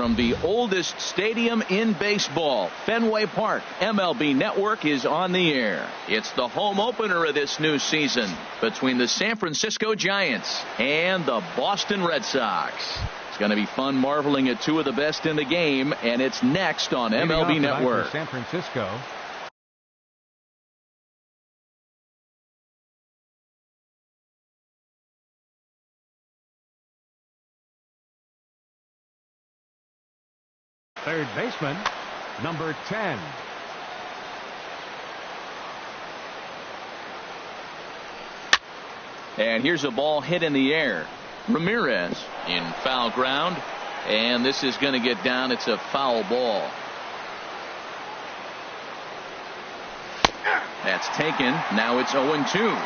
from the oldest stadium in baseball, Fenway Park. MLB Network is on the air. It's the home opener of this new season between the San Francisco Giants and the Boston Red Sox. It's going to be fun marveling at two of the best in the game, and it's next on MLB Network. San Francisco. Third baseman, number 10. And here's a ball hit in the air. Ramirez in foul ground, and this is going to get down. It's a foul ball. That's taken. Now it's 0-2.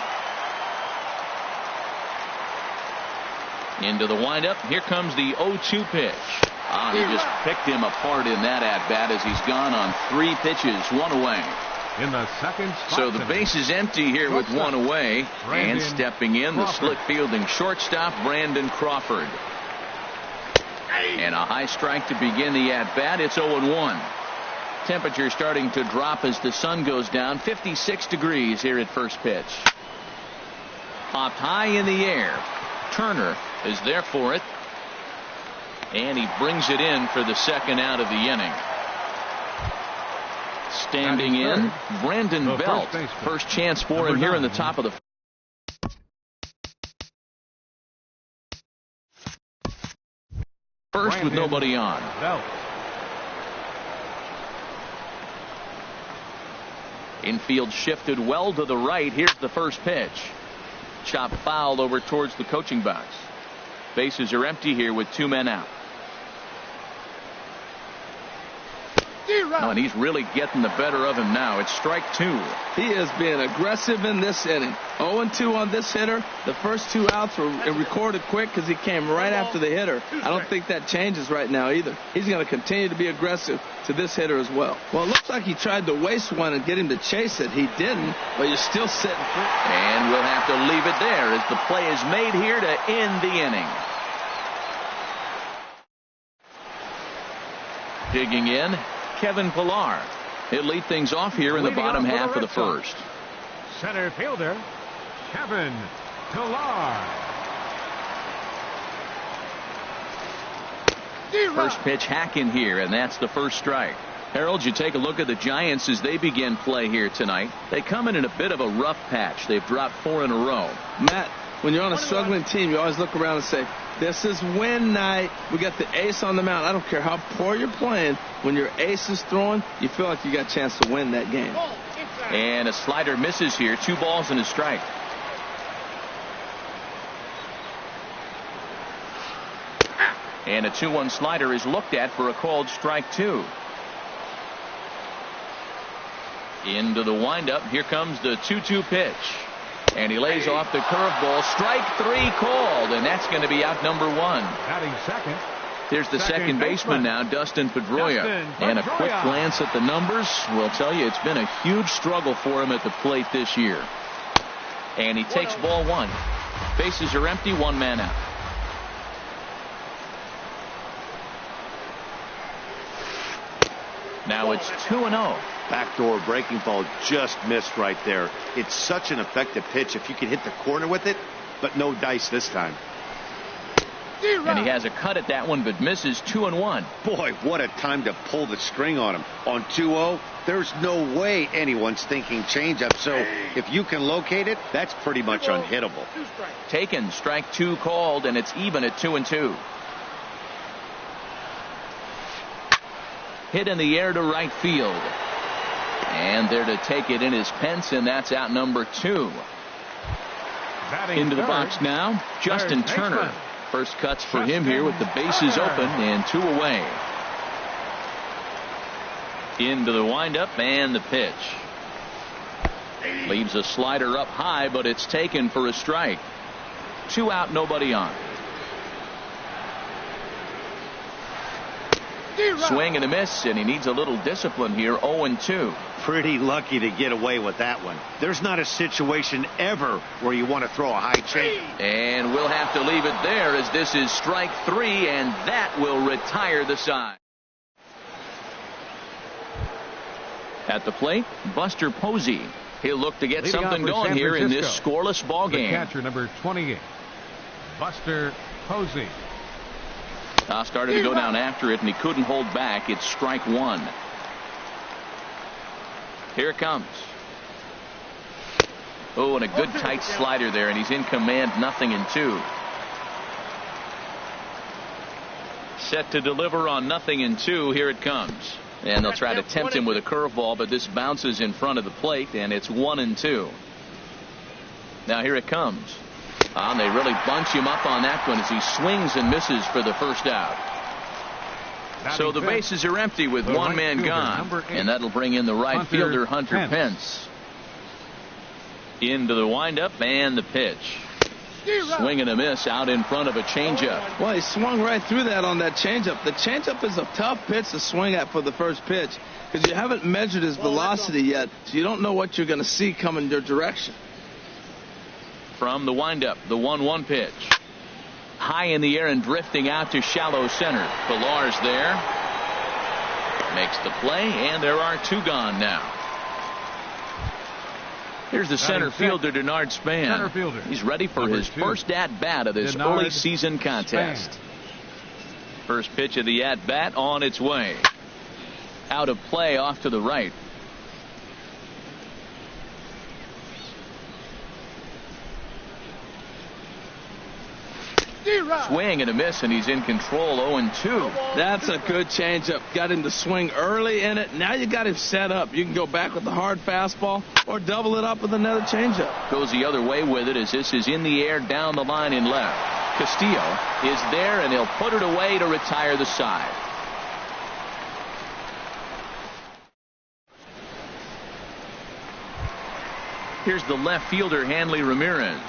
Into the windup. Here comes the 0-2 pitch. He just picked him apart in that at-bat as he's gone on 3 pitches, 1 away. In the second spot. So the base is empty here with 1 away. And stepping in, the slick fielding shortstop, Brandon Crawford. And a high strike to begin the at-bat. It's 0-1. Temperature starting to drop as the sun goes down. 56 degrees here at first pitch. Popped high in the air. Turner is there for it. And he brings it in for the second out of the inning. Standing in, Brandon Belt. First chance for him here in the top of the first with nobody on. Infield shifted well to the right. Here's the first pitch. Chop fouled over towards the coaching box. Bases are empty here with 2 men out. Oh, and he's really getting the better of him now. It's strike 2. He is being aggressive in this inning. 0-2 on this hitter. The first 2 outs were recorded quick because he came right after the hitter. I don't think that changes right now either. He's going to continue to be aggressive to this hitter as well. Well, it looks like he tried to waste one and get him to chase it. He didn't, but you're still sitting. And we'll have to leave it there as the play is made here to end the inning. Digging in, Kevin Pillar. He'll lead things off here in the bottom half of the first. Center fielder, Kevin Pillar. First pitch hack in here, and that's the first strike. Harold, you take a look at the Giants as they begin play here tonight. They come in a bit of a rough patch. They've dropped 4 in a row. Matt, when you're on a struggling team, you always look around and say, this is win night. We got the ace on the mound. I don't care how poor you're playing. When your ace is throwing, you feel like you got a chance to win that game. And a slider misses here. 2 balls and a strike. And a 2-1 slider is looked at for a called strike 2. Into the windup. Here comes the 2-2 pitch. And he lays off the curveball. Strike 3 called, and that's going to be out number 1. Batting second. There's the second baseman now, Dustin Pedroia. And a quick glance at the numbers will tell you it's been a huge struggle for him at the plate this year. And he takes ball 1. Bases are empty, 1 man out. Now it's 2-0. Backdoor breaking ball just missed right there. It's such an effective pitch if you can hit the corner with it, but no dice this time. And he has a cut at that one, but misses. 2-1. Boy, what a time to pull the string on him. On 2-0, there's no way anyone's thinking changeup. So if you can locate it, that's pretty much unhittable. Taken. Strike 2 called, and it's even at 2-2. Hit in the air to right field. And there to take it in is Pence, and that's out number 2. Into the box now, Justin Turner. First cuts for him here with the bases open and 2 away. Into the windup and the pitch. Leaves a slider up high, but it's taken for a strike. 2 out, nobody on. Swing and a miss, and he needs a little discipline here. 0-2. Pretty lucky to get away with that one. There's not a situation ever where you want to throw a high change. And we'll have to leave it there, as this is strike 3, and that will retire the side. At the plate, Buster Posey. He'll look to get something going here in this scoreless ball game. Catcher number 28, Buster Posey. Started to go down after it, and he couldn't hold back. It's strike 1. Here it comes. Oh, and a good tight slider there, and he's in command. 0-2. Set to deliver on 0-2. Here it comes. And they'll try to tempt him with a curveball, but this bounces in front of the plate, and it's 1-2. Now here it comes. And they really bunch him up on that one as he swings and misses for the first out. So the bases are empty with one man gone, and that'll bring in the right fielder, Hunter Pence. Into the windup and the pitch. Swing and a miss out in front of a changeup. Well, he swung right through that on that changeup. The changeup is a tough pitch to swing at for the first pitch because you haven't measured his velocity yet, so you don't know what you're going to see coming your direction. From the windup, the 1-1 pitch. High in the air and drifting out to shallow center. Pilar's there. Makes the play, and there are 2 gone now. Here's the center fielder, Denard Span. He's ready for his first at-bat of this early season contest. First pitch of the at-bat on its way. Out of play off to the right. Swing and a miss, and he's in control. 0-2. That's a good changeup. Got him to swing early in it. Now you got him set up. You can go back with the hard fastball or double it up with another changeup. Goes the other way with it as this is in the air down the line in left. Castillo is there, and he'll put it away to retire the side. Here's the left fielder, Hanley Ramirez.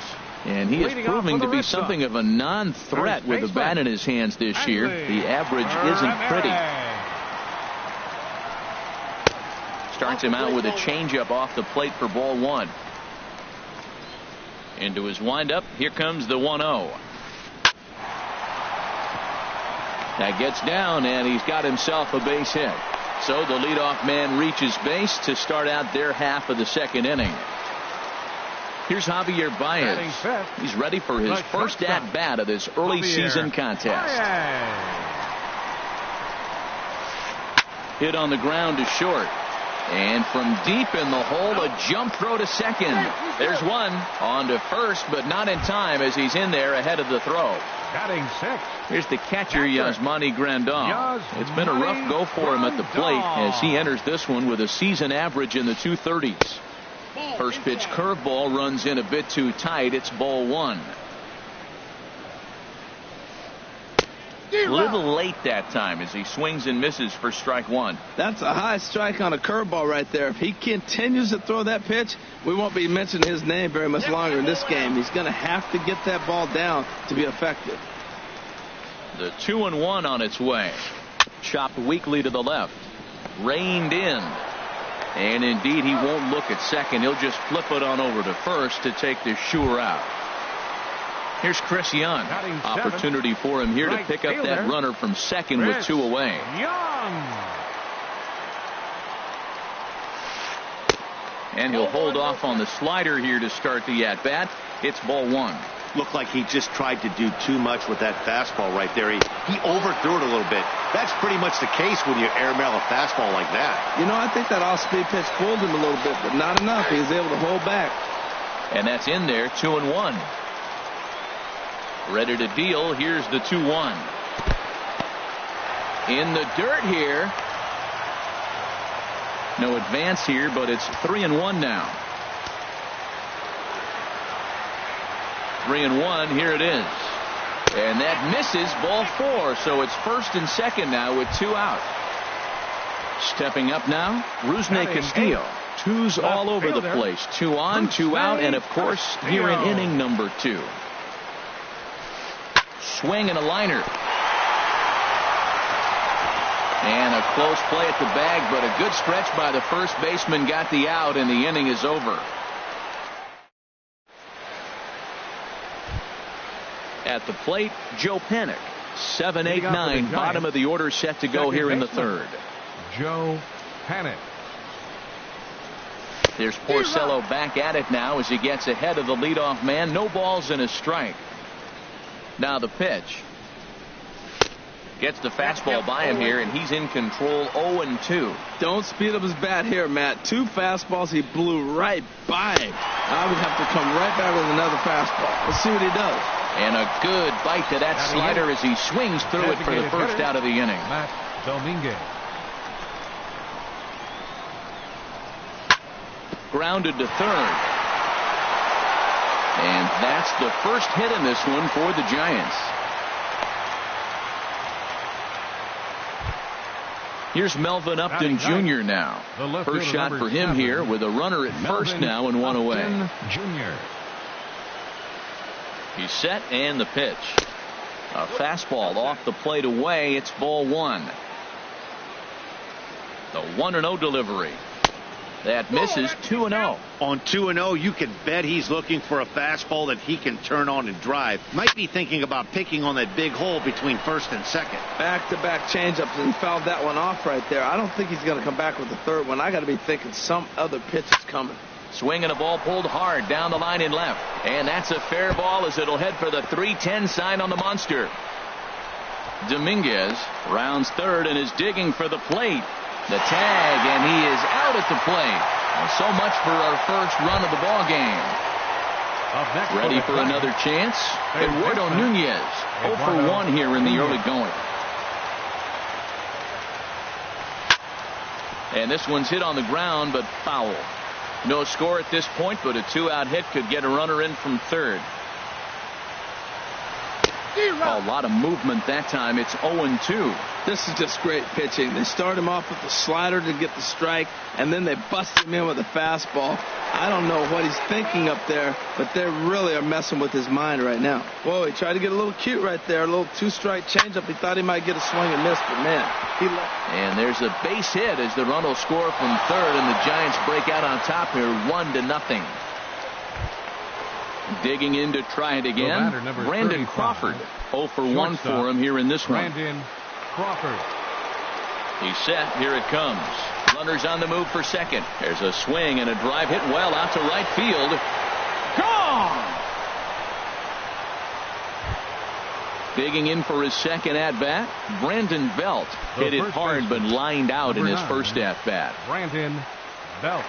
And he is proving to be something of a non-threat with the bat in his hands this year. The average isn't pretty. Starts him out with a changeup off the plate for ball 1. Into his windup. Here comes the 1-0. That gets down, and he's got himself a base hit. So the leadoff man reaches base to start out their half of the second inning. Here's Javier Baez. He's ready for his first at-bat of this early season contest. Hit on the ground to short. And from deep in the hole, a jump throw to second. There's one. On to first, but not in time as he's in there ahead of the throw. Batting 6. Here's the catcher, Yasmani Grandal. It's been a rough go for him at the plate as he enters this one with a season average in the 230s. First pitch curveball runs in a bit too tight. It's ball 1. A little late that time as he swings and misses for strike 1. That's a high strike on a curveball right there. If he continues to throw that pitch, we won't be mentioning his name very much longer in this game. He's going to have to get that ball down to be effective. The 2-1 on its way. Chopped weakly to the left. Reined in. And indeed, he won't look at second. He'll just flip it on over to first to take the sure out. Here's Chris Young. Opportunity for him here to pick up that runner from second with 2 away. And he'll hold off on the slider here to start the at-bat. It's ball 1. Looked like he just tried to do too much with that fastball right there. He overthrew it a little bit. That's pretty much the case when you airmail a fastball like that. You know, I think that off-speed pitch fooled him a little bit, but not enough. He was able to hold back. And that's in there, 2-1. Ready to deal. Here's the 2-1. In the dirt here. No advance here, but it's 3-1 now. 3-1. Here it is. And that misses, ball 4. So it's first and second now with 2 out. Stepping up now, Rusney Castillo. 2's all over the place. 2 on, 2 out, and of course, here in inning number 2. Swing and a liner. And a close play at the bag, but a good stretch by the first baseman got the out, and the inning is over. At the plate, Joe Panik. 7, 8, 9, bottom of the order set to go here in the third. Joe Panik. There's Porcello back at it now as he gets ahead of the leadoff man. No balls and a strike. Now the pitch. Gets the fastball by him here, and he's in control. 0-2. Don't speed up his bat here, Matt. 2 fastballs he blew right by him. I would have to come right back with another fastball. Let's see what he does. And a good bite to that slider as he swings through it for the first out of the inning. Matt Dominguez. Grounded to third. And that's the first hit in this one for the Giants. Here's Melvin Upton Jr. now. First shot for him here with a runner at first now and one away. Jr. He's set and the pitch. A fastball off the plate away. It's ball one. The 1-0 delivery. That misses. 2-0. On 2-0, you can bet he's looking for a fastball that he can turn on and drive. Might be thinking about picking on that big hole between first and second. Back-to-back changeups, and fouled that one off right there. I don't think he's going to come back with the third one. I got to be thinking some other pitch is coming. Swing and a ball pulled hard down the line in left. And that's a fair ball as it'll head for the 3-10 sign on the monster. Dominguez rounds third and is digging for the plate. The tag, and he is out at the plate. So much for our first run of the ball game. Ready for another chance? Eduardo Nunez. 0 for 1 here in the early going. And this one's hit on the ground, but foul. No score at this point, but a 2-out hit could get a runner in from third. A lot of movement that time. It's 0-2. This is just great pitching. They start him off with the slider to get the strike, and then they bust him in with a fastball. I don't know what he's thinking up there, but they really are messing with his mind right now. Whoa, he tried to get a little cute right there. A little 2-strike changeup. He thought he might get a swing and miss, but man, he left. And there's a base hit as the run will score from third, and the Giants break out on top here 1-0. Digging in to try it again. Brandon Crawford. 0 for 1 for him here in this one. Brandon Crawford. He's set. Here it comes. Runners on the move for second. There's a swing and a drive hit well out to right field. Gone! Digging in for his second at-bat, Brandon Belt. Hit it hard but lined out in his first at-bat. Brandon Belt.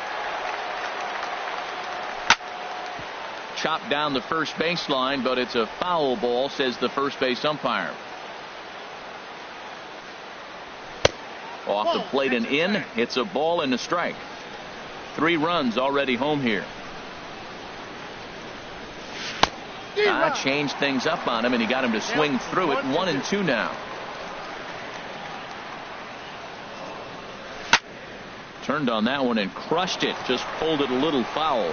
Chopped down the first baseline, but it's a foul ball, says the first base umpire. Off the plate and in. It's a ball and a strike. 3 runs already home here. Changed things up on him, and he got him to swing through it. 1-2 now. Turned on that one and crushed it. Just pulled it a little foul.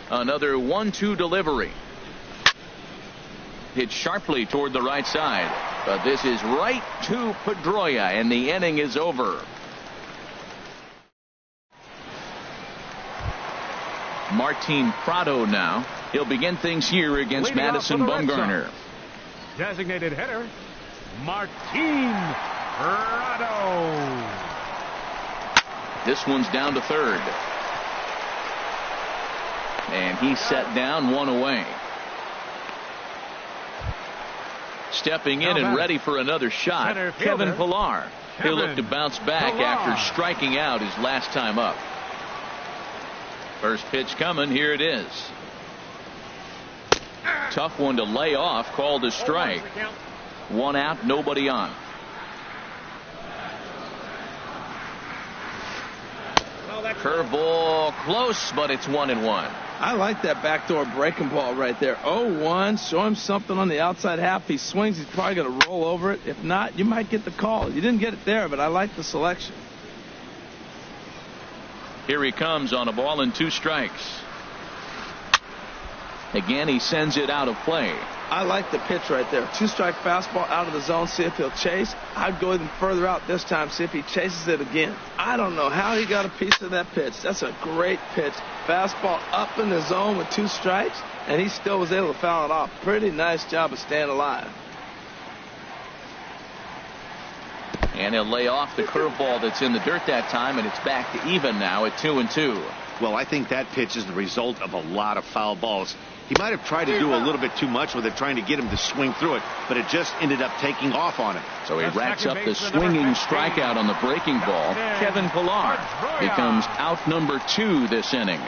Another 1-2 delivery. Hit sharply toward the right side. But this is right to Pedroia, and the inning is over. Martin Prado now. He'll begin things here against Madison Bumgarner. Designated hitter, Martin Prado. This one's down to third. And he's set down, 1 away. Stepping in and ready for another shot, Kevin Pillar. He'll look to bounce back after striking out his last time up. First pitch coming. Here it is. Tough one to lay off. Called a strike. 1 out, nobody on. Curveball close, but it's 1-1. I like that backdoor breaking ball right there. 0-1. Show him something on the outside half. He swings. He's probably going to roll over it. If not, you might get the call. You didn't get it there, but I like the selection. Here he comes on a ball and 2 strikes. Again, he sends it out of play. I like the pitch right there. 2-strike fastball out of the zone, see if he'll chase. I'd go even further out this time, see if he chases it again. I don't know how he got a piece of that pitch. That's a great pitch. Fastball up in the zone with 2 strikes, and he still was able to foul it off. Pretty nice job of staying alive. And he'll lay off the curveball that's in the dirt that time, and it's back to even now at 2-2. Well, I think that pitch is the result of a lot of foul balls. He might have tried to do a little bit too much with it, trying to get him to swing through it, but it just ended up taking off on him. So he racks up the swinging strikeout on the breaking ball. Kevin Pillar becomes out number 2 this inning.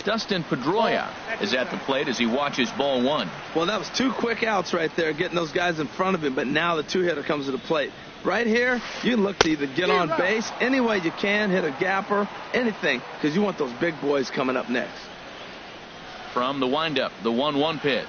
Dustin Pedroia is at the plate as he watches ball 1. Well, that was 2 quick outs right there, getting those guys in front of him, but now the 2-hitter comes to the plate. Right here, you look to either get on base any way you can, hit a gapper, anything, because you want those big boys coming up next. From the windup, the 1-1 pitch.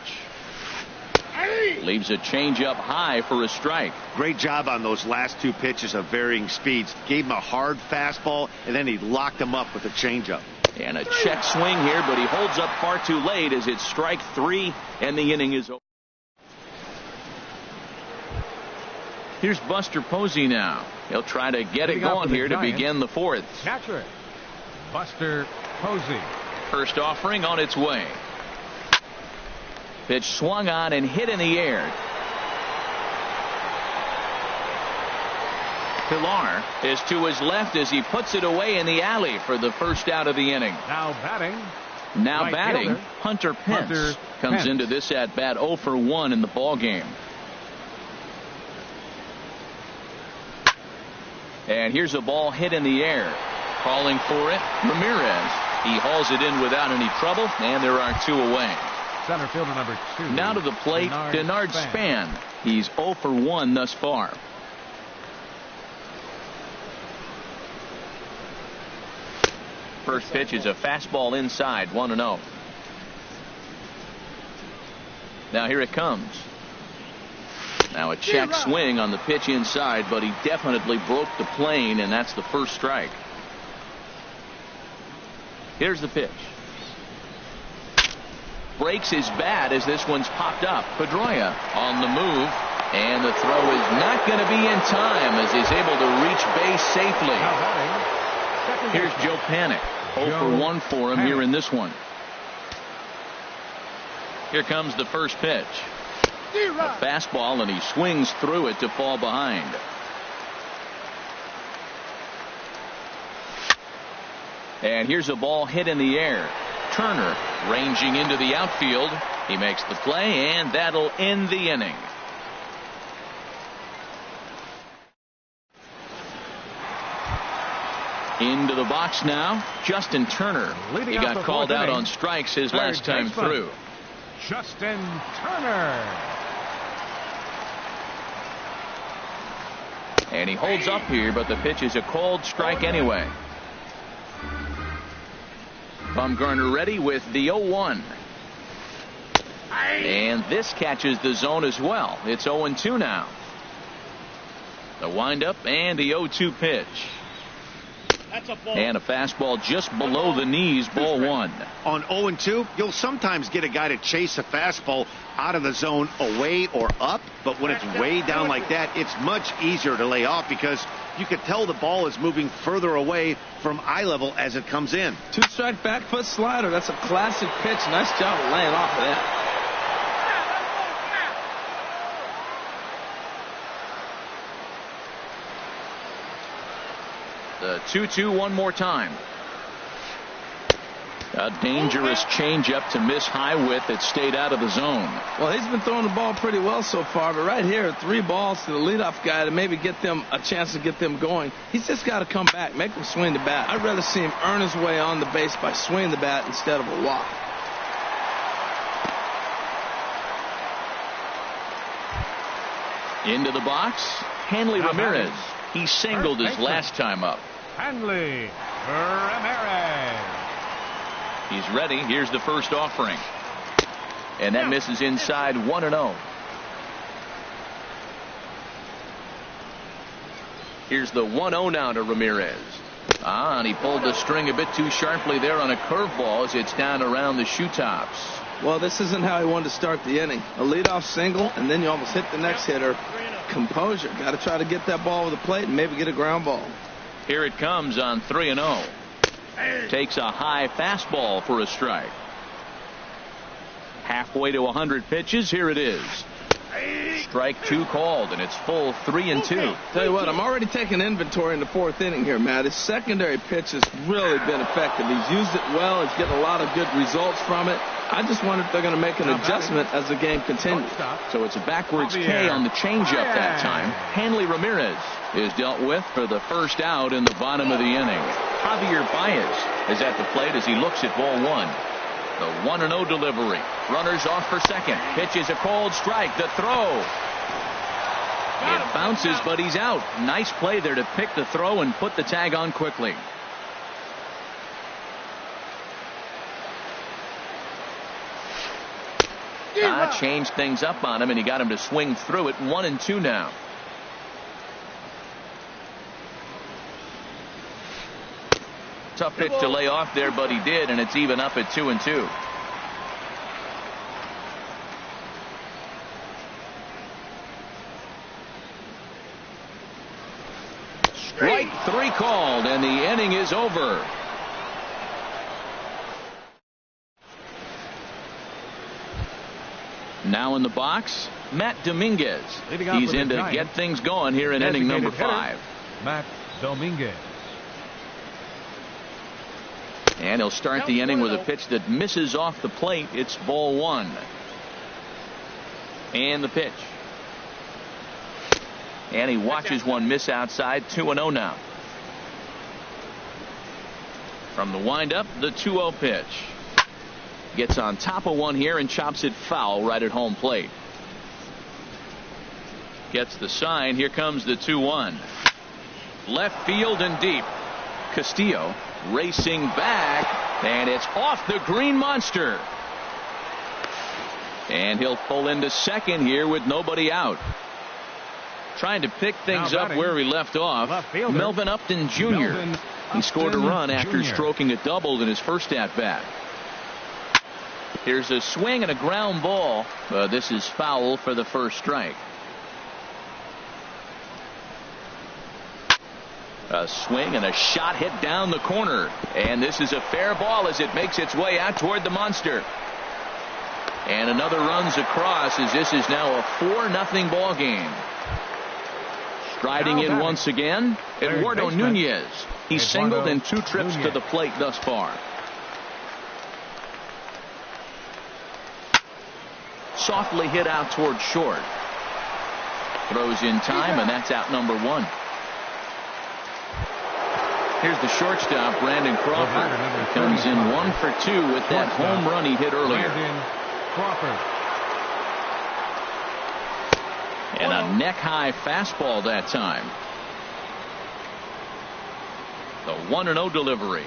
Leaves a changeup high for a strike. Great job on those last 2 pitches of varying speeds. Gave him a hard fastball, and then he locked him up with a changeup. And a check swing here, but he holds up far too late as it's strike 3, and the inning is over. Here's Buster Posey now. He'll try to get it going here to begin the 4th. Catcher, Buster Posey. First offering on its way. Pitch swung on and hit in the air. Pillar is to his left as he puts it away in the alley for the first out of the inning. Now batting. Now batting, fielder, Hunter Pence comes into this at bat 0 for 1 in the ball game. And here's a ball hit in the air. Calling for it, Ramirez. He hauls it in without any trouble, and there are 2 away. Center fielder number 2. Now to the plate, Denard Span. He's 0 for 1 thus far. First pitch is a fastball inside, 1-0. Now here it comes. Now a check swing on the pitch inside, but he definitely broke the plane, and that's the first strike. Here's the pitch. Breaks his bat as this one's popped up. Pedroia on the move, and the throw is not going to be in time as he's able to reach base safely. Here's Joe Panik. 0 for 1 for him here in this one. Here comes the first pitch. A fastball, and he swings through it to fall behind. And here's a ball hit in the air. Turner ranging into the outfield. He makes the play, and that'll end the inning. Into the box now, Justin Turner. He got called out on strikes his last time through. Justin Turner. And he holds up here, but the pitch is a called strike anyway. Bumgarner ready with the 0-1. And this catches the zone as well. It's 0-2 now. The windup and the 0-2 pitch. And a fastball just below the knees, ball 1. On 0-2, you'll sometimes get a guy to chase a fastball out of the zone away or up, but when it's way down like that, it's much easier to lay off because you can tell the ball is moving further away from eye level as it comes in. 2-strike back foot slider. That's a classic pitch. Nice job of laying off of that. The 2-2 one more time. A dangerous changeup to miss high with. It stayed out of the zone. Well, he's been throwing the ball pretty well so far, but right here, 3 balls to the leadoff guy to maybe get them a chance to get them going. He's just got to come back, make them swing the bat. I'd rather see him earn his way on the base by swinging the bat instead of a walk. Into the box, Hanley Ramirez. He singled his last time up. Hanley Ramirez. He's ready. Here's the first offering. And that misses inside, 1-0. Here's the 1-0 now to Ramirez. And he pulled the string a bit too sharply there on a curveball as it's down around the shoe tops. Well, this isn't how he wanted to start the inning. A leadoff single, and then you almost hit the next hitter. Composure. Got to try to get that ball over the plate and maybe get a ground ball. Here it comes on 3-0. Takes a high fastball for a strike. Halfway to 100 pitches. Here it is. Strike 2 called, and it's full 3-2. Tell you what, I'm already taking inventory in the 4th inning here, Matt. His secondary pitch has really been effective. He's used it well. He's getting a lot of good results from it. I just wonder if they're going to make an adjustment as the game continues. So it's a backwards K on the changeup that time. Hanley Ramirez is dealt with for the first out in the bottom of the inning. Javier Baez is at the plate as he looks at ball 1. The 1-0 delivery. Runners off for second. Pitch is a cold strike. The throw. It bounces, but he's out. Nice play there to pick the throw and put the tag on quickly. Changed things up on him, and he got him to swing through it. 1-2 now. Tough pitch to lay off there, but he did, and it's even up at 2-2. Strike 3 called, and the inning is over. Now in the box, Matt Dominguez. He's in to get things going here in inning number 5. Matt Dominguez. And he'll start the inning with a pitch that misses off the plate. It's ball 1. And the pitch. And he watches one miss outside. 2-0 now. From the windup, the 2-0 pitch. Gets on top of one here and chops it foul right at home plate. Gets the sign. Here comes the 2-1. Left field and deep. Castillo racing back, and it's off the green monster. And he'll pull into second here with nobody out. Trying to pick things up where he left off. Melvin Upton Jr. He scored a run after stroking a double in his first at-bat. Here's a swing and a ground ball. This is foul for the first strike. A swing and a shot hit down the corner. And this is a fair ball as it makes its way out toward the monster. And another runs across as this is now a 4-0 ball game. Striding in once again, Eduardo Nunez. He's singled in 2 trips to the plate thus far. Softly hit out toward short. Throws in time, and that's out number 1. Here's the shortstop, Brandon Crawford. He comes in 1 for 2 with that home run he hit earlier. And a neck-high fastball that time. The 1-0 delivery.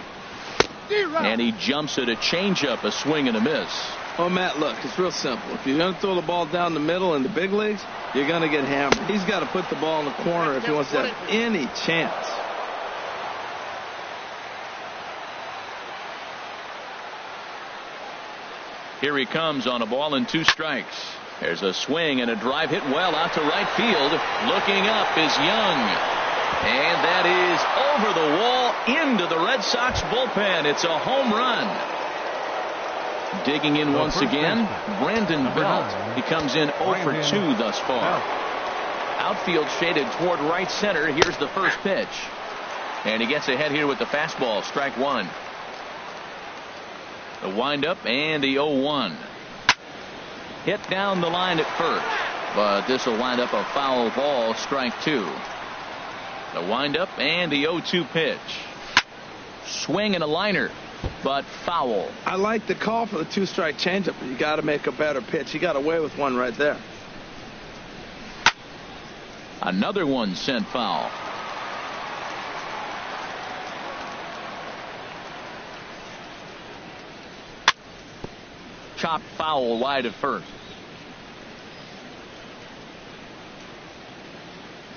And he jumps at a changeup, a swing and a miss. Oh, Matt, look, it's real simple. If you're going to throw the ball down the middle in the big leagues, you're going to get hammered. He's got to put the ball in the corner if he wants to have any chance. Here he comes on a ball and 2 strikes. There's a swing and a drive hit well out to right field. Looking up is Young. And that is over the wall into the Red Sox bullpen. It's a home run. Digging in once again, Brandon Belt. He comes in 0 for 2 thus far. Outfield shaded toward right center. Here's the first pitch. And he gets ahead here with the fastball. Strike 1. The windup and the 0-1. Hit down the line at first, but this will wind up a foul ball. Strike 2. The windup and the 0-2 pitch. Swing and a liner, but foul. I like the call for the 2-strike changeup, but you got to make a better pitch. He got away with one right there. Another one sent foul. Chopped foul wide of first.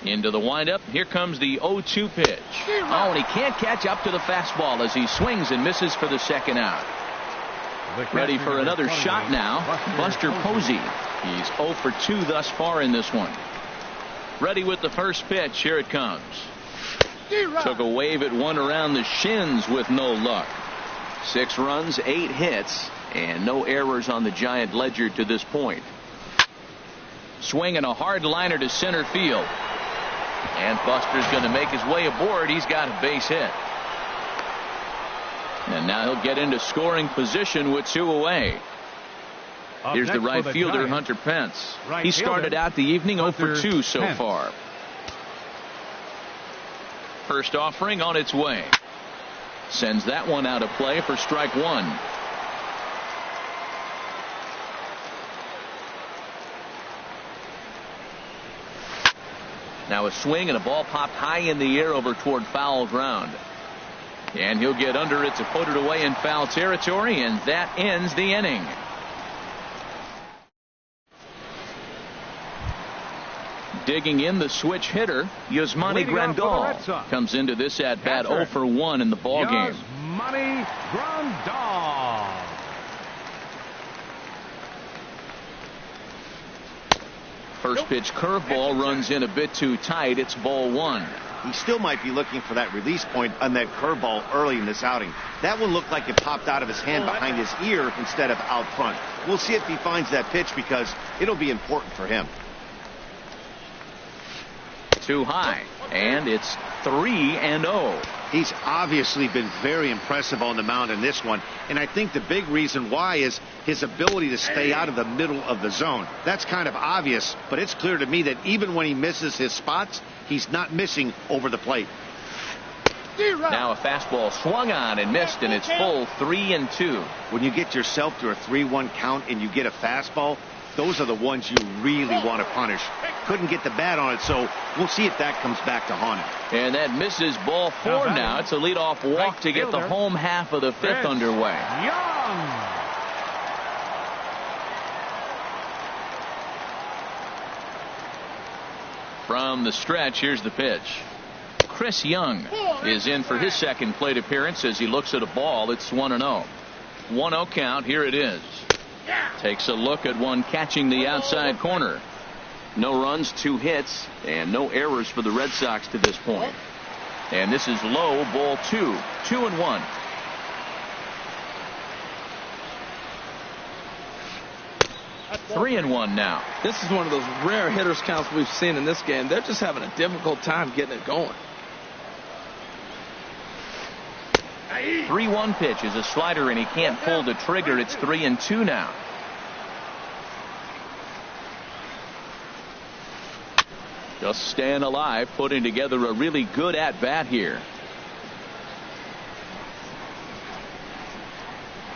Into the windup. Here comes the 0-2 pitch. Oh, and he can't catch up to the fastball as he swings and misses for the second out. Ready for another shot now. Buster Posey. He's 0 for 2 thus far in this one. Ready with the first pitch. Here it comes. Took a wave at one around the shins with no luck. 6 runs, 8 hits, and no errors on the Giant ledger to this point. Swinging a hard liner to center field. And Buster's going to make his way aboard. He's got a base hit. And now he'll get into scoring position with 2 away. Here's the right fielder, Hunter Pence. He started out the evening 0 for 2 so far. First offering on its way. Sends that one out of play for strike 1. Now a swing and a ball popped high in the air over toward foul ground. And he'll get under it to put it away in foul territory, and that ends the inning. Digging in the switch hitter, Yasmani Grandal comes into this at bat 0 for 1 in the ball game. Yasmani Grandal. First pitch curveball runs in a bit too tight. It's ball 1. He still might be looking for that release point on that curveball early in this outing. That one looked like it popped out of his hand behind his ear instead of out front. We'll see if he finds that pitch because it'll be important for him. Too high, and it's 3-0. He's obviously been very impressive on the mound in this one, and I think the big reason why is his ability to stay out of the middle of the zone. That's kind of obvious, but it's clear to me that even when he misses his spots, he's not missing over the plate. Now a fastball swung on and missed, and it's full 3-2. When you get yourself to a 3-1 count and you get a fastball, those are the ones you really want to punish. Couldn't get the bat on it, so we'll see if that comes back to haunt him. And that misses ball 4 now. It's a leadoff walk to get the home half of the 5th underway. Young. From the stretch, here's the pitch. Chris Young is in for his second plate appearance as he looks at a ball. It's 1-0. 1-0 count. Here it is. Takes a look at one catching the outside corner. No runs, 2 hits, and no errors for the Red Sox to this point. And this is low, ball 2. 2-1. Three and 1 now. This is one of those rare hitters counts we've seen in this game. They're just having a difficult time getting it going. 3-1 pitch is a slider, and he can't pull the trigger. It's 3-2 now. Just staying alive, putting together a really good at-bat here.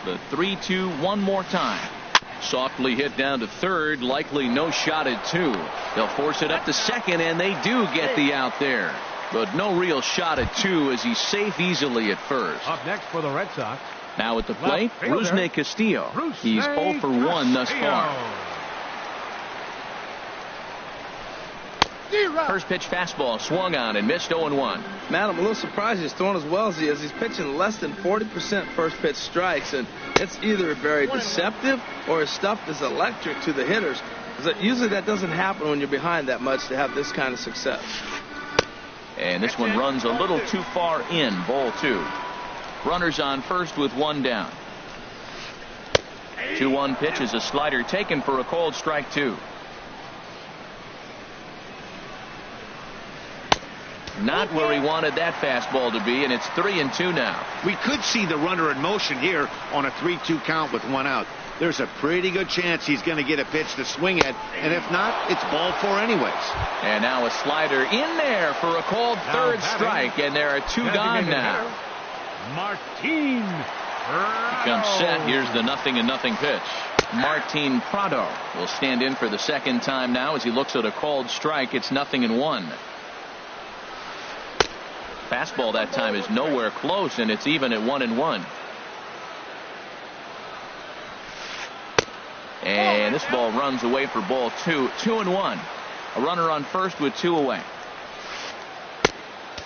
The 3-2 one more time. Softly hit down to third, likely no shot at 2. They'll force it up to second, and they do get the out there. But no real shot at 2 as he's safe easily at first. Up next for the Red Sox. Now at the plate, Rusney Castillo. He's 0 for 1 thus far. First pitch fastball swung on and missed 0-1. Matt, I'm a little surprised he's throwing as well as he is. He's pitching less than 40% first pitch strikes, and it's either very deceptive or his stuff is electric to the hitters. Usually that doesn't happen when you're behind that much to have this kind of success. And this one runs a little too far in, ball 2. Runners on first with 1 down. 2-1 pitch is a slider taken for a called strike 2. Not where he wanted that fastball to be, and it's 3-2 now. We could see the runner in motion here on a 3-2 count with 1 out. There's a pretty good chance he's going to get a pitch to swing at, and if not, it's ball 4 anyways. And now a slider in there for a called third strike, and there are 2 gone now. Martin Comes set. Here's the 0-0 pitch. Martin Prado will stand in for the second time now as he looks at a called strike. It's 0-1. Fastball that time is nowhere close, and it's even at 1-1. And this ball runs away for ball 2. 2-1. A runner on first with 2 away.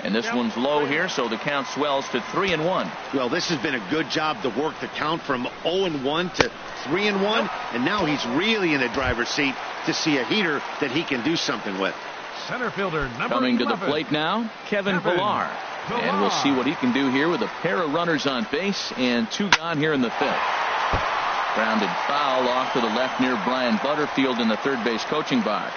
And this one's low here, so the count swells to 3-1. Well, this has been a good job to work the count from 0-1 to 3-1, and now he's really in the driver's seat to see a heater that he can do something with. Center fielder number Coming to 11. the plate now, Kevin Pillar. And we'll see what he can do here with a pair of runners on base and 2 gone here in the 5th. Grounded foul off to the left near Brian Butterfield in the third base coaching box.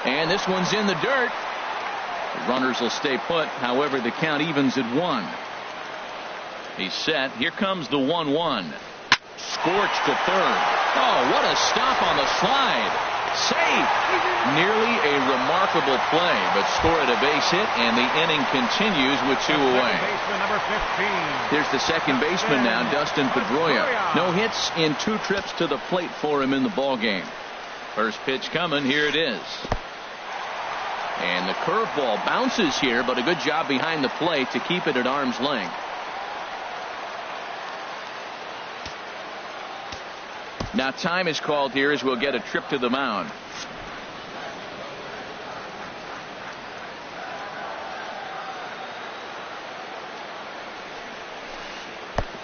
And this one's in the dirt. The runners will stay put. However, the count evens at 1. He's set. Here comes the 1-1. Scorched to third. Oh, what a stop on the slide. Safe. Nearly a remarkable play, but scored a base hit, and the inning continues with 2 away. Number 15. Here's the second baseman now, Dustin Pedroia. No hits in 2 trips to the plate for him in the ballgame. First pitch coming. Here it is. And the curveball bounces here, but a good job behind the plate to keep it at arm's length. Now time is called here as we'll get a trip to the mound.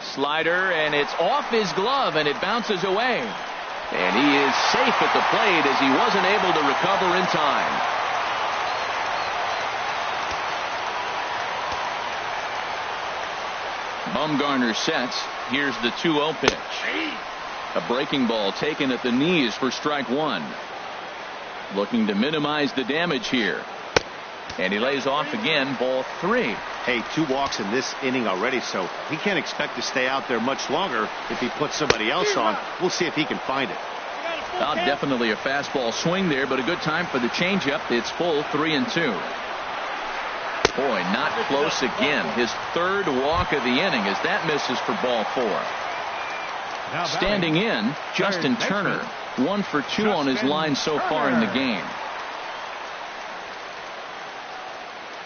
Slider, and it's off his glove, and it bounces away. And he is safe at the plate as he wasn't able to recover in time. Bumgarner sets. Here's the 2-0 pitch. A breaking ball taken at the knees for strike 1. Looking to minimize the damage here. And he lays off again, ball 3. Hey, 2 walks in this inning already, so he can't expect to stay out there much longer if he puts somebody else on. We'll see if he can find it. Well, definitely a fastball swing there, but a good time for the changeup. It's full 3-2. Boy, not close again. His 3rd walk of the inning as that misses for ball 4. Standing in, Justin Turner. 1 for 2 on his line so far in the game.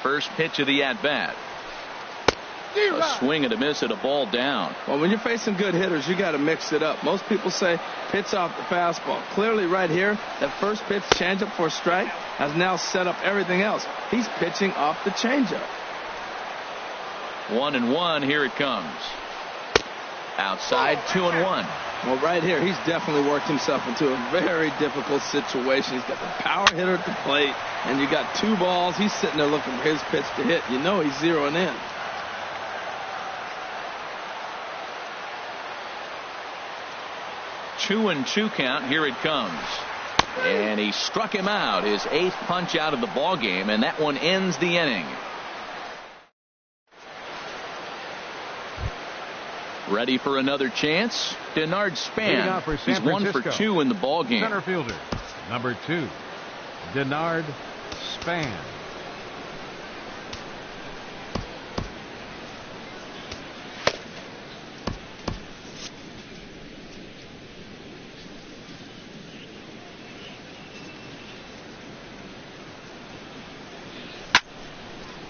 First pitch of the at-bat. A swing and a miss at a ball down. Well, when you're facing good hitters, you got to mix it up. Most people say pitch off the fastball. Clearly right here, that first pitch changeup for a strike has now set up everything else. He's pitching off the changeup. 1-1. Here it comes. Outside, 2-1. Well, right here, he's definitely worked himself into a very difficult situation. He's got the power hitter at the plate, and you got 2 balls. He's sitting there looking for his pitch to hit. You know he's zeroing in. Two and 2 count. Here it comes. And he struck him out. His 8th punch out of the ball game, and that one ends the inning. Ready for another chance? Denard Span. He's 1 for 2 in the ball game. Center fielder number 2, Denard Span.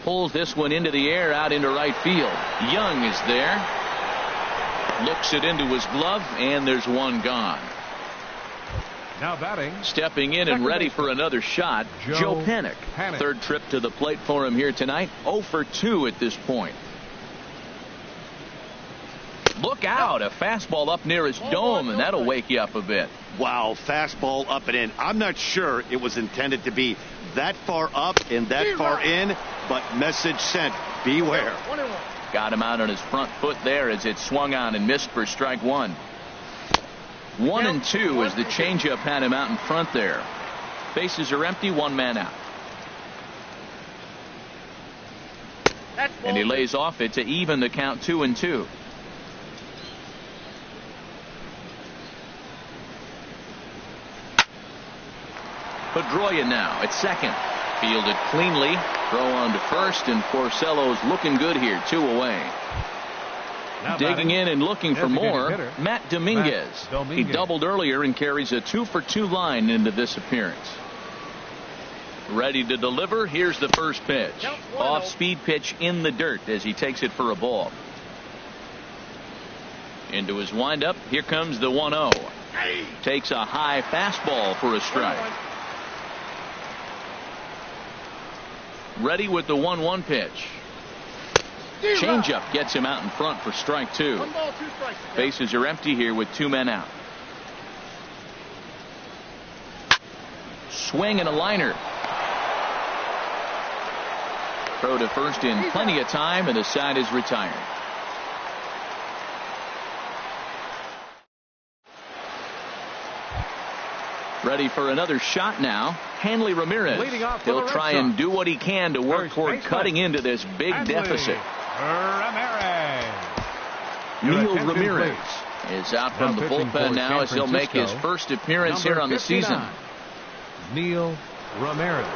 Pulls this one into the air out into right field. Young is there. Looks it into his glove, and there's one gone. Now batting. Stepping in and ready for another shot, Joe Panik. 3rd trip to the plate for him here tonight. 0 for 2 at this point. Look out, a fastball up near his dome, and that'll wake you up a bit. Wow, fastball up and in. I'm not sure it was intended to be that far up and that far in, but message sent. Beware. Got him out on his front foot there as it swung on and missed for strike 1. 1-2 as the changeup had him out in front there. Bases are empty, 1 man out. And he lays off it to even the count 2-2. Pedroia now at second. Fielded cleanly. Throw on to first, and Porcello's looking good here. 2 away. Now digging in and looking for more, hitter, Matt Dominguez. He doubled earlier and carries a 2 for 2 line into this appearance. Ready to deliver. Here's the first pitch. Off speed pitch in the dirt as he takes it for a ball. Into his windup. Here comes the 1-0. Takes a high fastball for a strike. Ready with the 1-1 pitch. Changeup gets him out in front for strike 2. 1 ball, 2 strikes. Bases are empty here with 2 men out. Swing and a liner. Throw to first in plenty of time, and the side is retired. Ready for another shot now. Hanley Ramirez. He'll try and do what he can to work toward cutting into this big deficit. Neil Ramirez is out from the bullpen now as he'll make his first appearance here on the season. Neil Ramirez.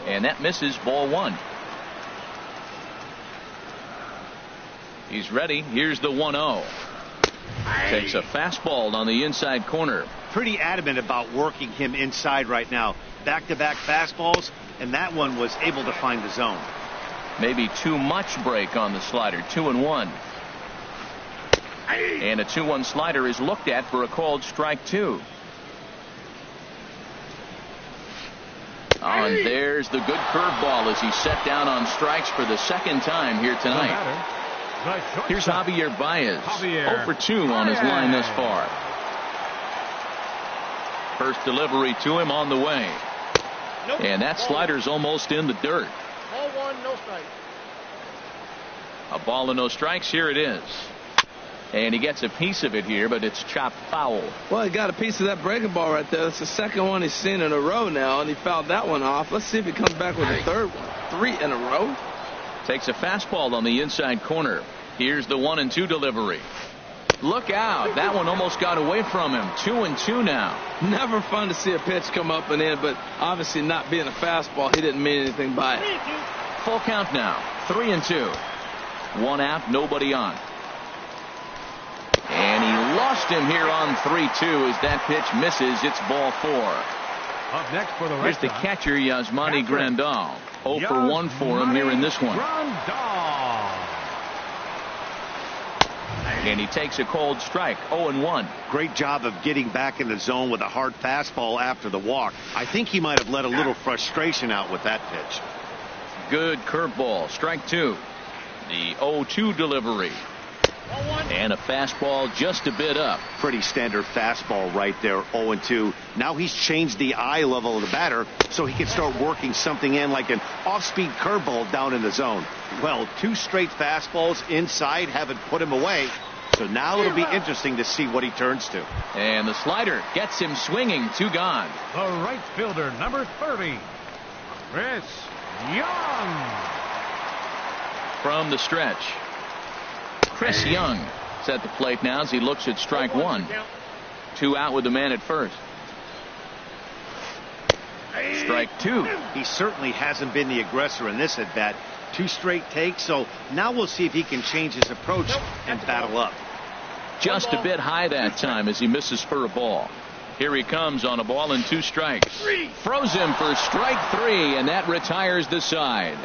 And that misses, ball 1. He's ready. Here's the 1-0. Takes a fastball on the inside corner. Pretty adamant about working him inside right now. Back-to-back fastballs, and that one was able to find the zone. Maybe too much break on the slider. 2-1. And a 2-1 slider is looked at for a called strike 2. And there's the good curveball as he's set down on strikes for the second time here tonight. Here's Javier Baez. 0 for 2 on his line thus far. First delivery to him on the way. And that slider's almost in the dirt. Ball 1, no strikes. A ball and no strikes. Here it is. And he gets a piece of it here, but it's chopped foul. Well, he got a piece of that breaking ball right there. That's the second one he's seen in a row now, and he fouled that one off. Let's see if he comes back with a third one. 3 in a row. Takes a fastball on the inside corner. Here's the 1-2 delivery. Look out. That one almost got away from him. 2-2 now. Never fun to see a pitch come up and in, but obviously not being a fastball, he didn't mean anything by it. Full count now. 3-2. 1 out, nobody on. And he lost him here on 3-2 as that pitch misses. It's ball 4. Up next for the Here's the catcher, Yasmani Grandal. 0 for 1 for him here in this one. And he takes a cold strike. 0-1. Great job of getting back in the zone with a hard fastball after the walk. I think he might have let a little frustration out with that pitch. Good curveball. Strike 2. The 0-2 delivery. And a fastball just a bit up. Pretty standard fastball right there. 0-2. Now he's changed the eye level of the batter so he can start working something in like an off-speed curveball down in the zone. Well, 2 straight fastballs inside haven't put him away. So now it'll be interesting to see what he turns to. And the slider gets him swinging. 2 gone. The right fielder, number 30, Chris Young. From the stretch, Chris Young is at the plate now as he looks at strike 1. 2 out with the man at first. Strike 2. He certainly hasn't been the aggressor in this at bat. 2 straight takes, so now we'll see if he can change his approach and battle up. Just a bit high that time as he misses for a ball. Here he comes on a ball and 2 strikes. Throws him for strike 3, and that retires the side.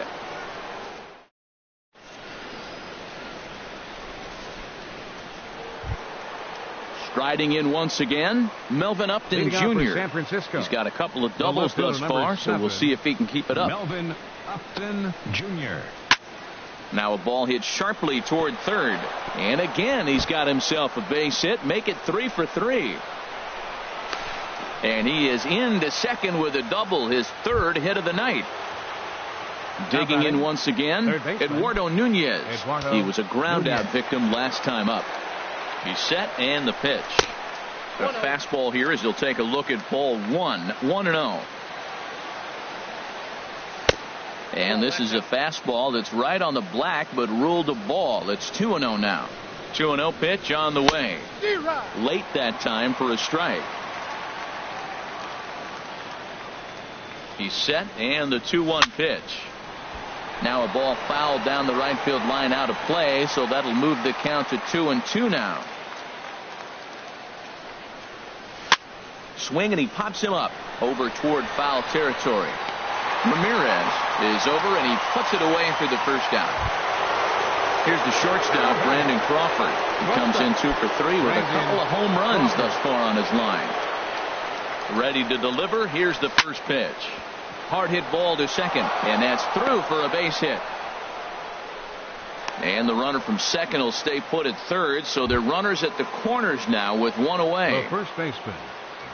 Striding in once again, Melvin Upton Jr. San Francisco. He's got a couple of doubles thus far, so we'll see if he can keep it up. Melvin Upton Jr. Now a ball hit sharply toward third. And again, he's got himself a base hit. Make it 3 for 3. And he is into second with a double, his 3rd hit of the night. Digging in once again, Eduardo Nunez. He was a ground out victim last time up. He's set and the pitch. A fastball here as he'll take a look at ball 1. 1-0. And this is a fastball that's right on the black but ruled a ball. It's 2-0 now. 2-0 pitch on the way. Late that time for a strike. He's set and the 2-1 pitch. Now a ball fouled down the right field line out of play, so that'll move the count to 2-2 now. Swing and he pops him up over toward foul territory. Ramirez is over and he puts it away for the first out. Here's the shortstop, Brandon Crawford. He comes in 2 for 3 with a couple of home runs thus far on his line. Ready to deliver. Here's the first pitch. Hard hit ball to second, and that's through for a base hit. And the runner from second will stay put at third, so they're runners at the corners now with one away. The first baseman,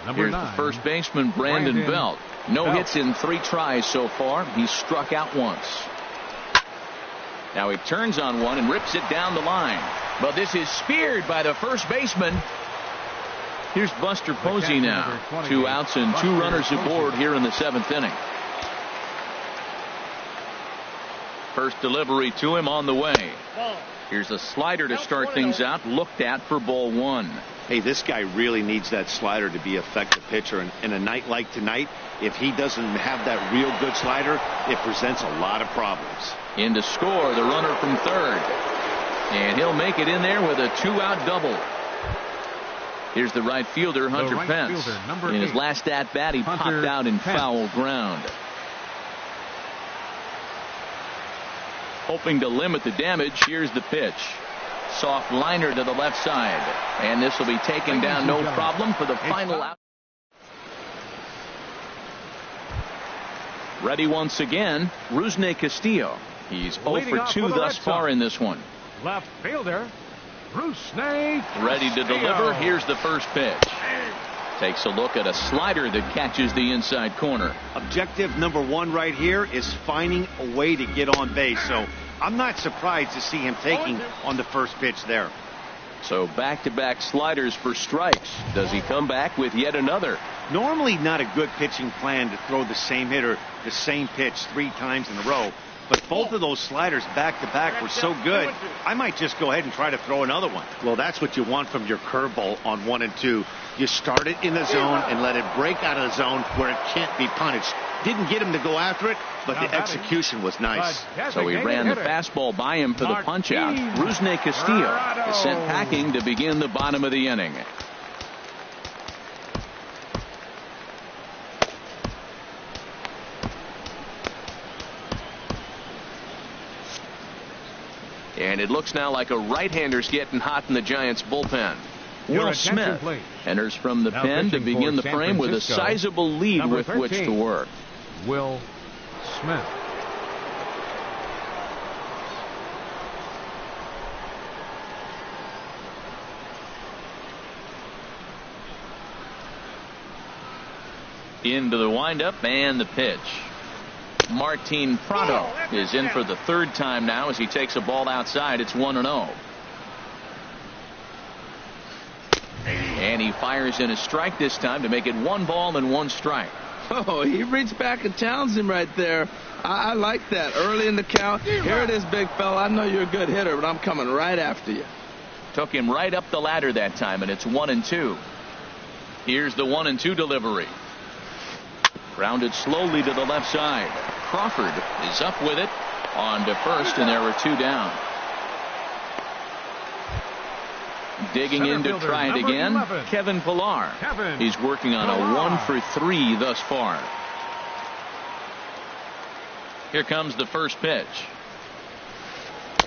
number Here's 9. the first baseman, Brandon Belt. No hits in 3 tries so far. He's struck out once. Now he turns on one and rips it down the line. But this is speared by the first baseman. Here's Buster Posey now. 2 outs and 2 runners aboard here in the 7th inning. First delivery to him on the way. Here's a slider to start things out. Looked at for ball 1. Hey, this guy really needs that slider to be an effective pitcher. And in a night like tonight, if he doesn't have that real good slider, it presents a lot of problems. In to score, the runner from third. And he'll make it in there with a 2-out double. Here's the right fielder, Hunter Pence. In his last at-bat, he popped out in foul ground. Hoping to limit the damage, here's the pitch. Soft liner to the left side. And this will be taken down no problem for the final out. Ready once again, Rusney Castillo. He's 0 for 2 thus far in this one. Left fielder, Rusney. Ready to deliver. Here's the first pitch. Takes a look at a slider that catches the inside corner. Objective number 1 right here is finding a way to get on base. So I'm not surprised to see him taking on the first pitch there. So back-to-back sliders for strikes. Does he come back with yet another? Normally not a good pitching plan to throw the same hitter the same pitch 3 times in a row. But both of those sliders back-to-back were so good, I might just go ahead and try to throw another one. Well, that's what you want from your curveball on 1 and 2. You start it in the zone and let it break out of the zone where it can't be punished. Didn't get him to go after it, but the execution was nice. So he ran the fastball by him for the punch-out. Rusney Castillo is sent packing to begin the bottom of the inning. And it looks now like a right-hander's getting hot in the Giants' bullpen. Will Smith enters from the pen to begin the frame with a sizable lead with which to work. Will Smith. Into the windup and the pitch. Martin Prado is in for the 3rd time now as he takes a ball outside. It's 1-0. And he fires in a strike this time to make it 1 ball and 1 strike. Oh, he reached back and challenged him right there. I like that. Early in the count. Here it is, big fella. I know you're a good hitter, but I'm coming right after you. Took him right up the ladder that time, and it's 1-2. Here's the 1-2 delivery. Grounded slowly to the left side. Crawford is up with it on to first, and there were 2 down. Digging in to try it again, 11. Kevin Pillar. He's working on a 1 for 3 thus far. Here comes the first pitch.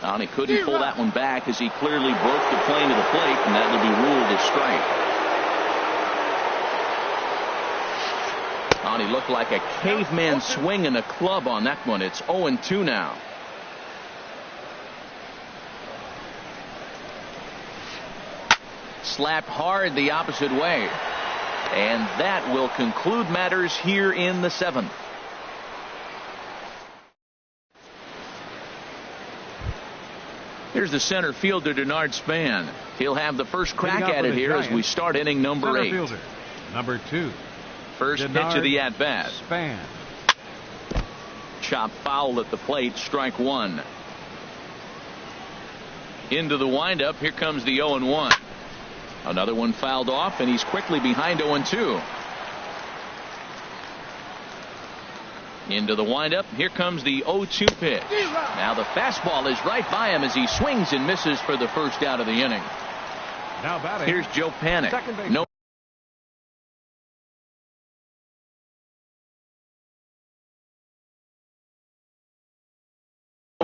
And he couldn't pull that one back as he clearly broke the plane to the plate, and that will be ruled a strike. And he looked like a caveman swinging a club on that one. It's 0-2 now. Slapped hard the opposite way. And that will conclude matters here in the 7th. Here's the center fielder, Denard Span. He'll have the first crack at it here as we start inning number 8. Fielder, number 2. First pitch of the at-bat. Span. Chop foul at the plate, strike 1. Into the windup, here comes the 0-1. Another one fouled off, and he's quickly behind 0-2. Into the windup, here comes the 0-2 pitch. Now the fastball is right by him as he swings and misses for the first out of the inning. Now batting. Here's Joe Panik. No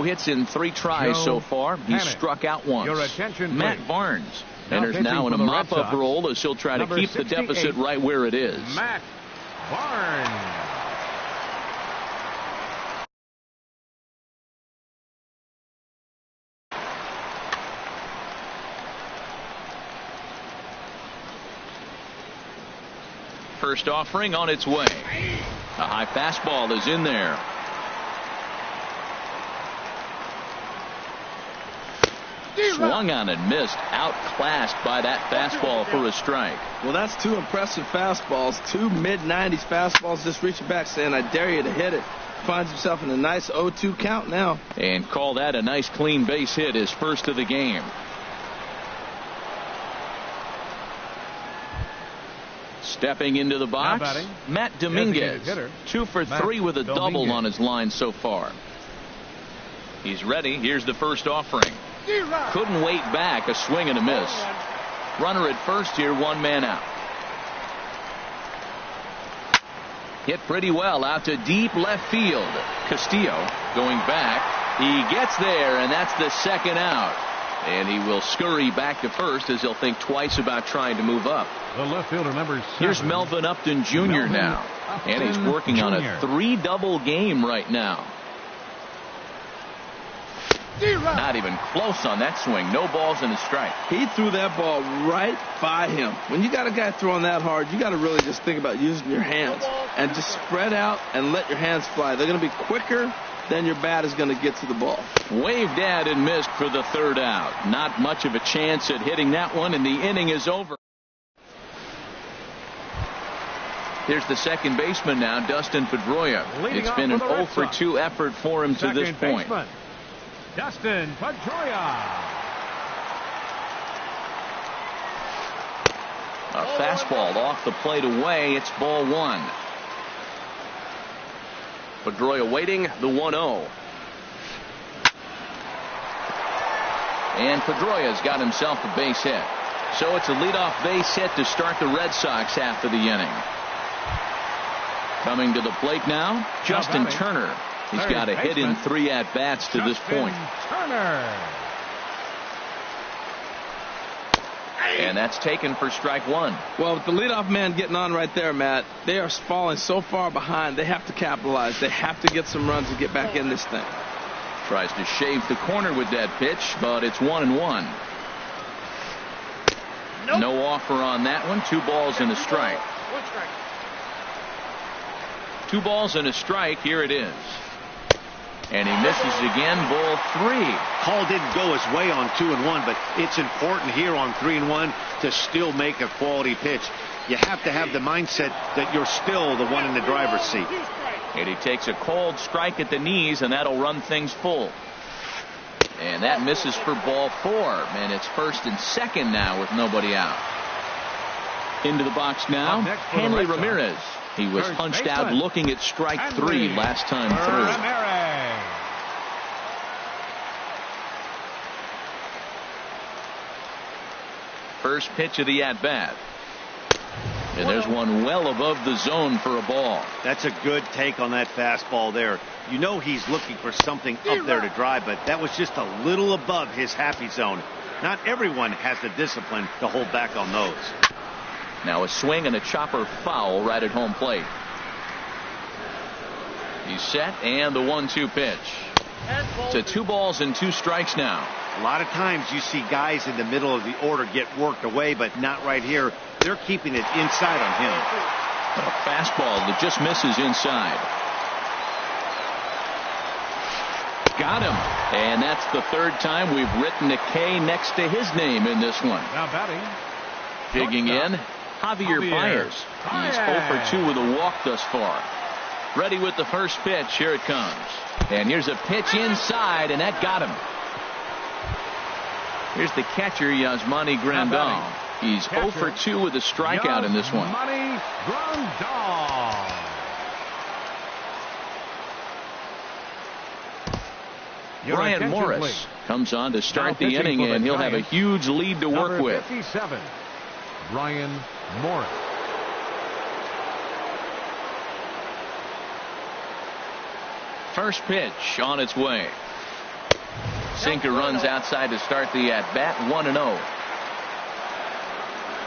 Hits in 3 tries so far. He's struck out once. Your attention, Matt please. Barnes Now enters now in a pitching for the Red mop-up Sox, role as he'll try to number keep the 68, deficit right where it is. Matt Barnes. First offering on its way. A high fastball is in there. Swung on and missed. Outclassed by that fastball for a strike. Well, that's 2 impressive fastballs. 2 mid-90s fastballs just reaching back saying, I dare you to hit it. Finds himself in a nice 0-2 count now. And call that a nice clean base hit, his first of the game. Stepping into the box, Matt Dominguez. 2 for 3 with a double on his line so far. He's ready. Here's the first offering. Couldn't wait back. A swing and a miss. Runner at first here, 1 man out. Hit pretty well out to deep left field. Castillo going back. He gets there, and that's the second out. And he will scurry back to first as he'll think twice about trying to move up. The left fielder, number 7. Here's Melvin Upton Jr. now. And he's working on a 3-double game right now. Not even close on that swing. No balls and a strike. He threw that ball right by him. When you got a guy throwing that hard, you got to really just think about using your hands and just spread out and let your hands fly. They're going to be quicker than your bat is going to get to the ball. Waved at and missed for the 3rd out. Not much of a chance at hitting that one, and the inning is over. Here's the second baseman now, Dustin Pedroia. It's been an 0 for 2 effort for him to this point. Dustin Pedroia. A fastball off the plate away. It's ball 1. Pedroia waiting, the 1-0. And Pedroia's got himself a base hit. So it's a leadoff base hit to start the Red Sox half of the inning. Coming to the plate now, Justin Turner. He's got a hit in 3 at-bats to this point. Turner. And that's taken for strike 1. Well, with the leadoff man getting on right there, Matt, they are falling so far behind. They have to capitalize. They have to get some runs to get back in this thing. Tries to shave the corner with that pitch, but it's 1-1. Nope. No offer on that one. 2 balls and a strike. 1 strike. 2 balls and a strike. Here it is. And he misses again. Ball 3. Call didn't go his way on 2-1, but it's important here on 3-1 to still make a quality pitch. You have to have the mindset that you're still the one in the driver's seat. And he takes a cold strike at the knees, and that'll run things full. And that misses for ball 4. And it's first and second now with nobody out. Into the box now, Hanley Ramirez. He was punched out looking at strike 3 last time through. First pitch of the at-bat. And there's one well above the zone for a ball. That's a good take on that fastball there. You know he's looking for something up there to drive, but that was just a little above his happy zone. Not everyone has the discipline to hold back on those. Now a swing and a chopper foul right at home plate. He's set, and the 1-2 pitch. To 2 balls and 2 strikes now. A lot of times you see guys in the middle of the order get worked away, but not right here. They're keeping it inside on him. A fastball that just misses inside. Got him. And that's the 3rd time we've written a K next to his name in this one. Now batting. Digging in, Javier Baez. He's 0 for 2 with a walk thus far. Ready with the first pitch. Here it comes. And here's a pitch inside, and that got him. Here's the catcher, Yasmani Grandal. He's 0 for 2 with a strikeout in this one. Yasmani Grandal. Brian Morris comes on to start the inning, and he'll have a huge lead to work with. 57, Brian Morris. First pitch on its way. Sinker runs outside to start the at-bat, 1-0.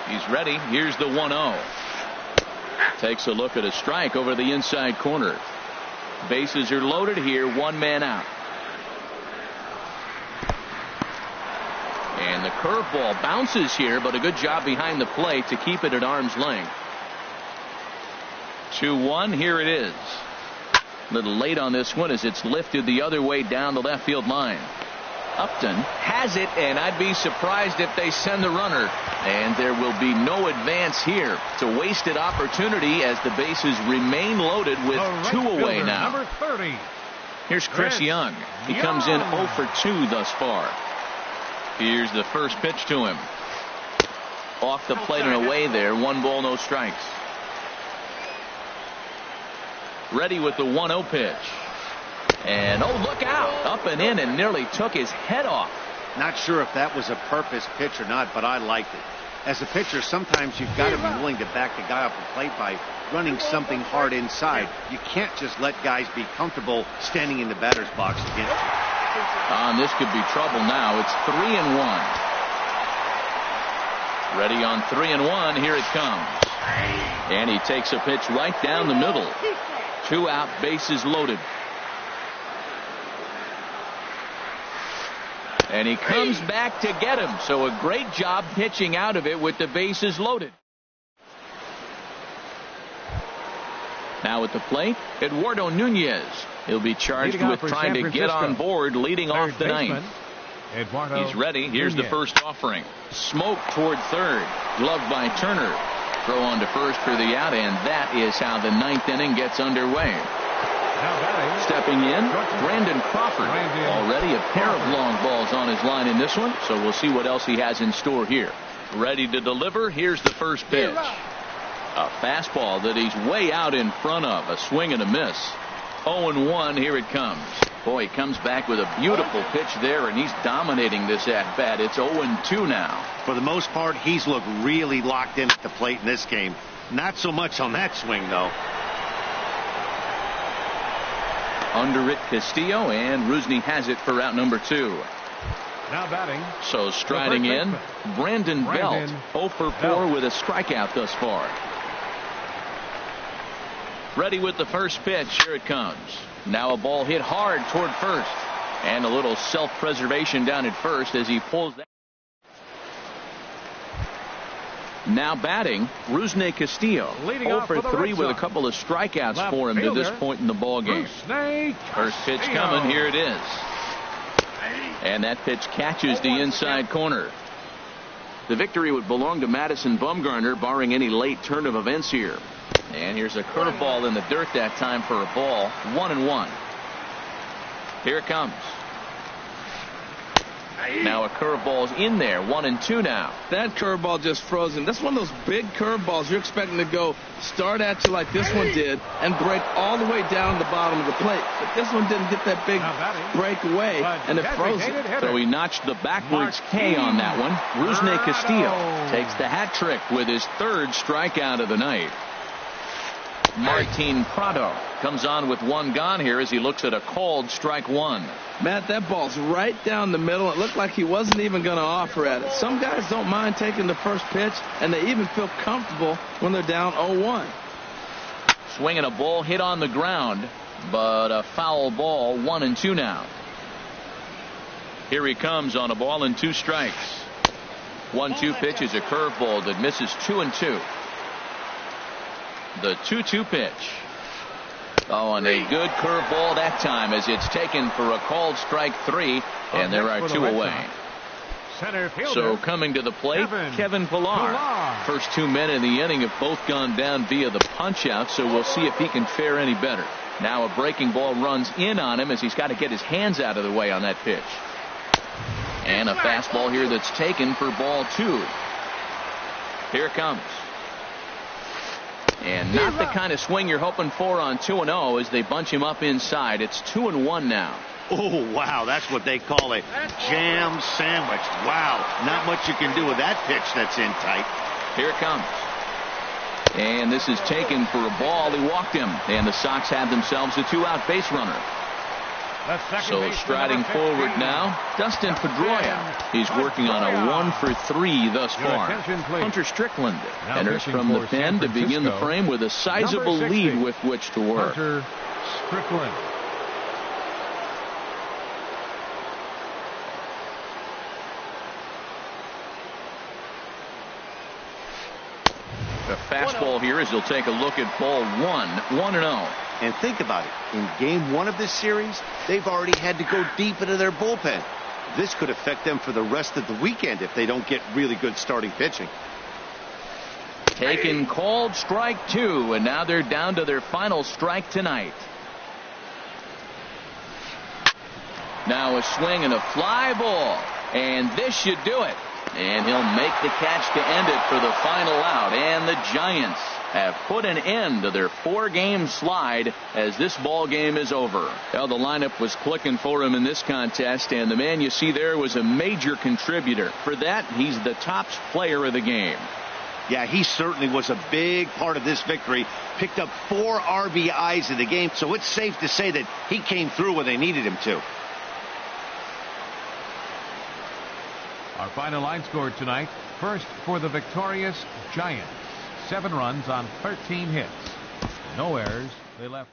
He's ready. Here's the 1-0. Takes a look at a strike over the inside corner. Bases are loaded here, one man out. And the curveball bounces here, but a good job behind the plate to keep it at arm's length. 2-1, here it is. A little late on this one as it's lifted the other way down the left field line. Upton has it, and I'd be surprised if they send the runner. And there will be no advance here. It's a wasted opportunity as the bases remain loaded with two away now. Number 30. Here's Chris Young. He comes in 0 for 2 thus far. Here's the first pitch to him. Off the plate and away there. 1 ball, no strikes. Ready with the 1-0 pitch. And oh, look out. Up and in and nearly took his head off. Not sure if that was a purpose pitch or not, but I liked it. As a pitcher, sometimes you've got to be willing to back the guy off the plate by running something hard inside. You can't just let guys be comfortable standing in the batter's box against you. This could be trouble now. It's 3-1. Ready on 3-1. Here it comes. And he takes a pitch right down the middle. 2 out, bases loaded. And he comes back to get him. So a great job pitching out of it with the bases loaded. Now at the plate, Eduardo Nunez. He'll be charged with trying to get on board leading off the ninth. He's ready. Here's the first offering. Smoke toward third. Gloved by Turner. Throw on to first for the out, and that is how the ninth inning gets underway. Stepping in, Brandon Crawford. Already a pair of long balls on his line in this one, so we'll see what else he has in store here. Ready to deliver. Here's the first pitch. A fastball that he's way out in front of. A swing and a miss. 0-1. Here it comes. Boy, he comes back with a beautiful pitch there, and he's dominating this at-bat. It's 0-2 now. For the most part, he's looked really locked in at the plate in this game. Not so much on that swing, though. Under it, Castillo, and Rusney has it for out number 2. Now batting. So striding in, Brandon Belt, 0 for 4 with a strikeout thus far. Ready with the first pitch. Here it comes. Now a ball hit hard toward first. And a little self-preservation down at first as he pulls that. Now batting, Rusney Castillo. 0 for 3 with a couple of strikeouts for him to this point in the ballgame. First pitch coming. Here it is. And that pitch catches the inside corner. The victory would belong to Madison Bumgarner, barring any late turn of events here. And here's a curveball in the dirt that time for a ball. 1-1. Here it comes. Now a curveball's in there. 1-2 now. That curveball just froze him. That's one of those big curveballs you're expecting to go start at you like this one did and break all the way down the bottom of the plate. But this one didn't get that big breakaway, and it froze it. So he notched the backwards K on that one. Rusney Castillo takes the hat trick with his 3rd strikeout of the night. Martin Prado comes on with 1 gone here as he looks at a called strike 1. Matt, that ball's right down the middle. It looked like he wasn't even going to offer at it. Some guys don't mind taking the first pitch, and they even feel comfortable when they're down 0-1. Swinging a ball hit on the ground, but a foul ball. 1-2 now. Here he comes on a ball and 2 strikes. 1-2 pitch is a curveball that misses 2-2. The 2-2 pitch. Oh, and a good curveball that time as it's taken for a called strike 3, and there are 2 away. So coming to the plate, Kevin Pillar. First 2 men in the inning have both gone down via the punch-out, so we'll see if he can fare any better. Now a breaking ball runs in on him as he's got to get his hands out of the way on that pitch. And a fastball here that's taken for ball 2. Here it comes. And not the kind of swing you're hoping for on 2-0 as they bunch him up inside. It's 2-1 now. Oh, wow. That's what they call a jam sandwich. Wow. Not much you can do with that pitch that's in tight. Here it comes. And this is taken for a ball. He walked him. And the Sox have themselves a 2-out base runner. So striding forward now, Dustin Pedroia. He's working on a 1 for 3 thus far. Hunter Strickland enters from the pen to begin the frame with a sizable lead with which to work. Hunter Strickland. The fastball here as he'll take a look at ball 1, 1-0. And think about it. In game 1 of this series, they've already had to go deep into their bullpen. This could affect them for the rest of the weekend if they don't get really good starting pitching. Taken, called, strike 2, and now they're down to their final strike tonight. Now a swing and a fly ball, and this should do it. And he'll make the catch to end it for the final out. And the Giants have put an end to their 4-game slide as this ball game is over. Well, the lineup was clicking for him in this contest, and the man you see there was a major contributor. For that, he's the top player of the game. Yeah, he certainly was a big part of this victory. Picked up 4 RBIs in the game, so it's safe to say that he came through when they needed him to. Our final line score tonight. First for the victorious Giants. 7 runs on 13 hits. No errors. They left